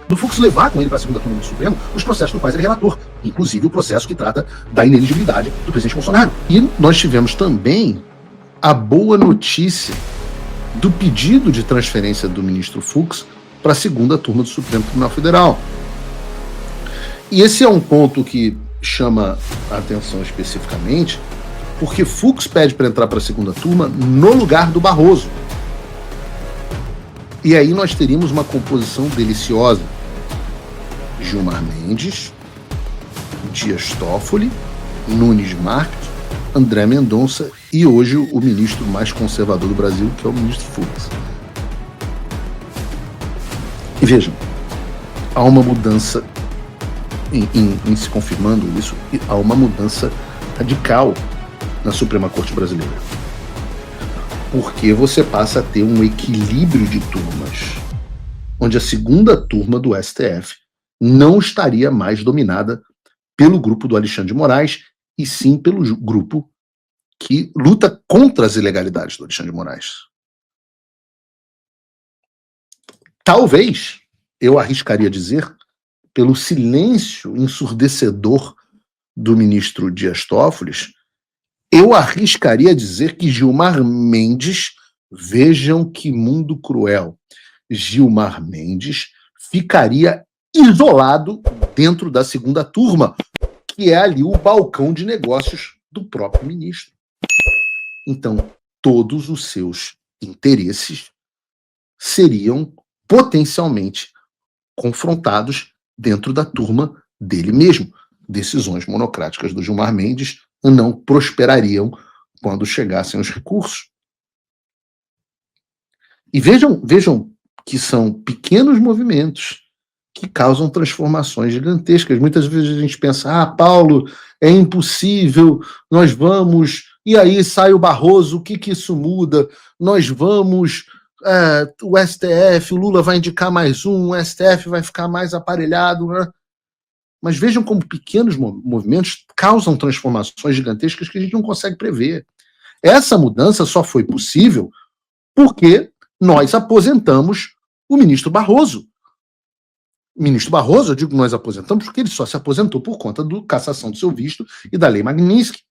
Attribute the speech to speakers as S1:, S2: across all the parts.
S1: do Fux levar com ele para a segunda turma do Supremo os processos do quais ele é relator, inclusive o processo que trata da ineligibilidade do presidente Bolsonaro. E nós tivemos também a boa notícia do pedido de transferência do ministro Fux para a segunda turma do Supremo Tribunal Federal. E esse é um ponto que chama a atenção especificamente, porque Fux pede para entrar para a segunda turma no lugar do Barroso. E aí nós teríamos uma composição deliciosa. Gilmar Mendes, Dias Toffoli, Nunes Marques, André Mendonça e hoje o ministro mais conservador do Brasil, que é o ministro Fux. E vejam, há uma mudança, em se confirmando isso, há uma mudança radical na Suprema Corte Brasileira. Porque você passa a ter um equilíbrio de turmas, onde a segunda turma do STF não estaria mais dominada pelo grupo do Alexandre de Moraes, e sim pelo grupo que luta contra as ilegalidades do Alexandre de Moraes. Talvez, eu arriscaria dizer, pelo silêncio ensurdecedor do ministro Dias Toffoli, eu arriscaria dizer que Gilmar Mendes, vejam que mundo cruel, Gilmar Mendes ficaria isolado dentro da segunda turma, que é ali o balcão de negócios do próprio ministro. Então, todos os seus interesses seriam potencialmente confrontados dentro da turma dele mesmo. Decisões monocráticas do Gilmar Mendes não prosperariam quando chegassem os recursos. E vejam que são pequenos movimentos que causam transformações gigantescas. Muitas vezes a gente pensa, Paulo, é impossível, nós vamos, e aí sai o Barroso, o que isso muda? Nós vamos, o STF, o Lula vai indicar mais um, o STF vai ficar mais aparelhado, né? Mas vejam como pequenos movimentos causam transformações gigantescas que a gente não consegue prever. Essa mudança só foi possível porque nós aposentamos o ministro Barroso. O ministro Barroso, eu digo que nós aposentamos porque ele só se aposentou por conta da cassação do seu visto e da lei Magnitsky.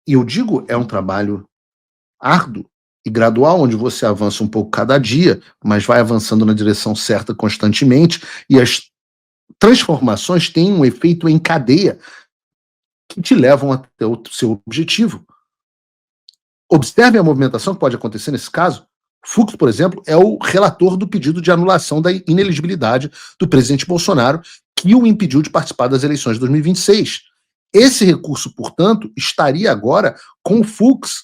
S1: E eu digo, é um trabalho árduo e gradual, onde você avança um pouco cada dia, mas vai avançando na direção certa constantemente, e as transformações têm um efeito em cadeia que te levam até o seu objetivo. Observe a movimentação que pode acontecer nesse caso. Fux, por exemplo, é o relator do pedido de anulação da ineligibilidade do presidente Bolsonaro, que o impediu de participar das eleições de 2026. Esse recurso, portanto, estaria agora com o Fux,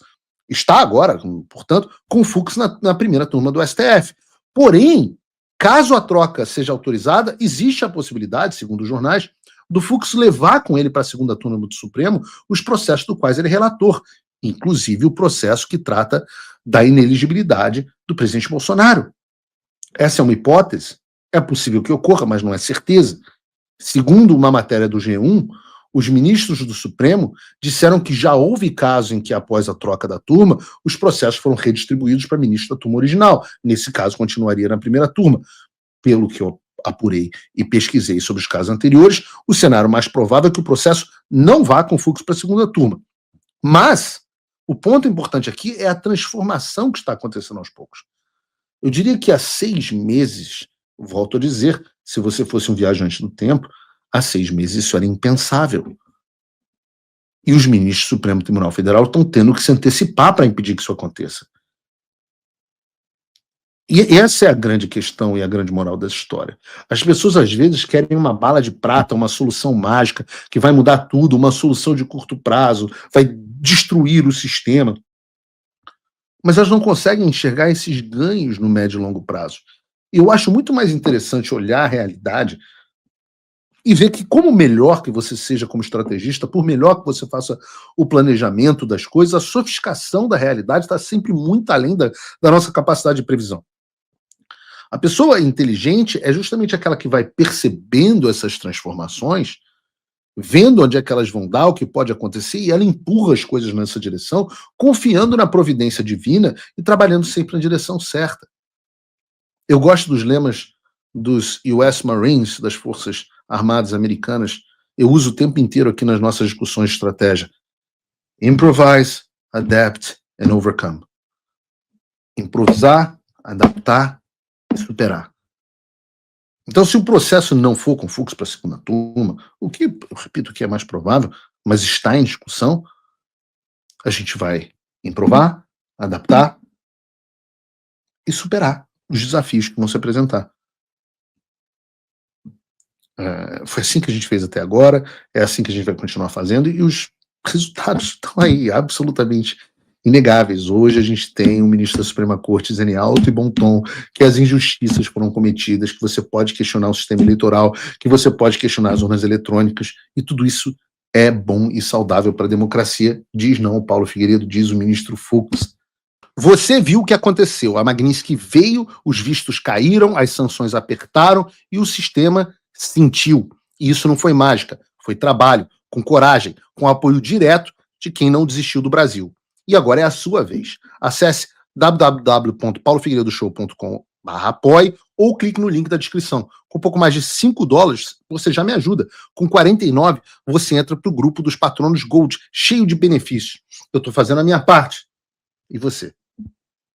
S1: está agora, portanto, com o Fux na primeira turma do STF. Porém, caso a troca seja autorizada, existe a possibilidade, segundo os jornais, do Fux levar com ele para a segunda turma do Supremo os processos do quais ele é relator, inclusive o processo que trata da ineligibilidade do presidente Bolsonaro. Essa é uma hipótese, é possível que ocorra, mas não é certeza. Segundo uma matéria do G1, os ministros do Supremo disseram que já houve caso em que, após a troca da turma, os processos foram redistribuídos para ministro da turma original. Nesse caso, continuaria na primeira turma. Pelo que eu apurei e pesquisei sobre os casos anteriores, o cenário mais provável é que o processo não vá com Fux para a segunda turma. Mas o ponto importante aqui é a transformação que está acontecendo aos poucos. Eu diria que há 6 meses, volto a dizer, se você fosse um viajante do tempo, há 6 meses isso era impensável. E os ministros do Supremo Tribunal Federal estão tendo que se antecipar para impedir que isso aconteça. E essa é a grande questão e a grande moral dessa história. As pessoas, às vezes, querem uma bala de prata, uma solução mágica, que vai mudar tudo, uma solução de curto prazo, vai destruir o sistema. Mas elas não conseguem enxergar esses ganhos no médio e longo prazo. E eu acho muito mais interessante olhar a realidade e ver que, como melhor que você seja como estrategista, por melhor que você faça o planejamento das coisas, a sofisticação da realidade está sempre muito além da nossa capacidade de previsão. A pessoa inteligente é justamente aquela que vai percebendo essas transformações, vendo onde é que elas vão dar, o que pode acontecer, e ela empurra as coisas nessa direção, confiando na providência divina e trabalhando sempre na direção certa. Eu gosto dos lemas dos US Marines, das Forças Armadas Americanas, eu uso o tempo inteiro aqui nas nossas discussões de estratégia. Improvise, adapt and overcome. Improvisar, adaptar e superar. Então, se o processo não for com fluxo para a segunda turma, o que, eu repito, que é mais provável, mas está em discussão, a gente vai improvar, adaptar e superar os desafios que vão se apresentar. Foi assim que a gente fez até agora, é assim que a gente vai continuar fazendo, e os resultados estão aí, absolutamente inegáveis. Hoje a gente tem um ministro da Suprema Corte dizendo em alto e bom tom que as injustiças foram cometidas, que você pode questionar o sistema eleitoral, que você pode questionar as urnas eletrônicas, e tudo isso é bom e saudável para a democracia, diz não o Paulo Figueiredo, diz o ministro Fux. Você viu o que aconteceu, a Magnitsky veio, os vistos caíram, as sanções apertaram e o sistema sentiu. E isso não foi mágica, foi trabalho, com coragem, com apoio direto de quem não desistiu do Brasil. E agora é a sua vez. Acesse www.paulofigueiredoshow.com/apoie ou clique no link da descrição. Com pouco mais de $5, você já me ajuda. Com 49, você entra para o grupo dos patronos Gold, cheio de benefícios. Eu estou fazendo a minha parte. E você?